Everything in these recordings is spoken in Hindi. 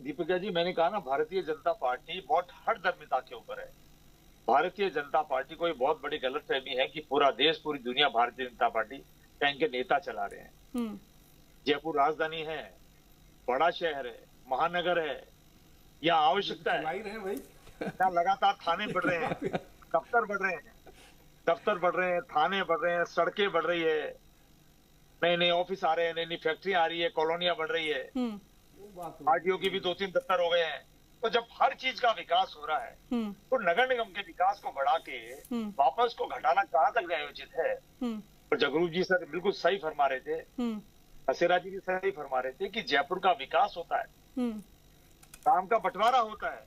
दीपिका जी, मैंने कहा ना, भारतीय जनता पार्टी बहुत हठधर्मिता के ऊपर है। भारतीय जनता पार्टी को ये बहुत बड़ी गलतफहमी है कि पूरा देश, पूरी दुनिया भारतीय जनता पार्टी का इनके नेता चला रहे हैं। हम्म। जयपुर राजधानी है, बड़ा शहर है, महानगर है, या आवश्यकता चला है। ही रहे भाई। यहाँ लगातार थाने बढ़ रहे हैं, दफ्तर बढ़ रहे हैं, दफ्तर बढ़ रहे हैं, थाने बढ़ रहे हैं, सड़कें बढ़ रही है, नए नए ऑफिस आ रहे हैं, नई नई फैक्ट्री आ रही है, कॉलोनियां बढ़ रही है, पार्टियों की भी 2-3 दफ्तर हो गए हैं। तो जब हर चीज का विकास हो रहा है, तो नगर निगम के विकास को बढ़ा के वापस को घटाना कहाँ तक न्यायोचित है। और जगरूप जी सर बिल्कुल सही फरमा रहे थे, हसेरा जी भी सही फरमा रहे थे कि जयपुर का विकास होता है, काम का बंटवारा होता है।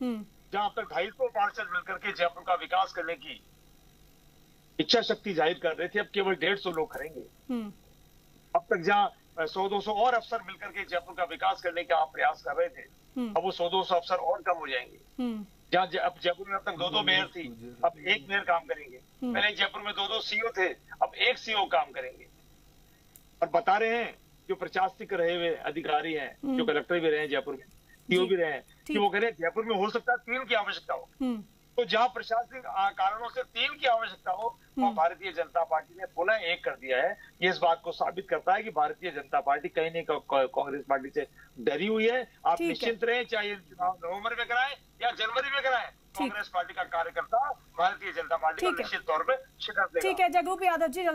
जहां अब तक 250 पार्षद मिलकर के जयपुर का विकास करने की इच्छा शक्ति जाहिर कर रहे थे, अब केवल 150 लोग करेंगे। अब तक जहां 100-200 और अफसर मिलकर के जयपुर का विकास करने का आप प्रयास कर रहे थे, अब वो 100-200 अफसर और कम हो जाएंगे। जहां अब जयपुर में अब तक 2-2 मेयर थी, अब 1 मेयर काम करेंगे। पहले जयपुर में 2-2 सीओ थे, अब 1 सीओ काम करेंगे। और बता रहे हैं जो प्रशासनिक रहे हुए अधिकारी हैं, जो कलेक्टर भी रहे हैं जयपुर में, सीओ भी रहे हैं, कि वो कह रहे हैं जयपुर में हो सकता है 3 की आवश्यकता हो। तो जहां प्रशासनिक कारणों से 3 की आवश्यकता हो, वह भारतीय जनता पार्टी ने पुनः 1 कर दिया है। ये इस बात को साबित करता है कि भारतीय जनता पार्टी कहीं नहीं कांग्रेस पार्टी से डरी हुई है। आप निश्चिंत रहें, चाहे चुनाव नवंबर में कराएं या जनवरी में कराएं, कांग्रेस पार्टी का कार्यकर्ता भारतीय जनता पार्टी को निश्चित तौर पर शिकस्त देगा। ठीक है जगरूप यादव जी, जल्दी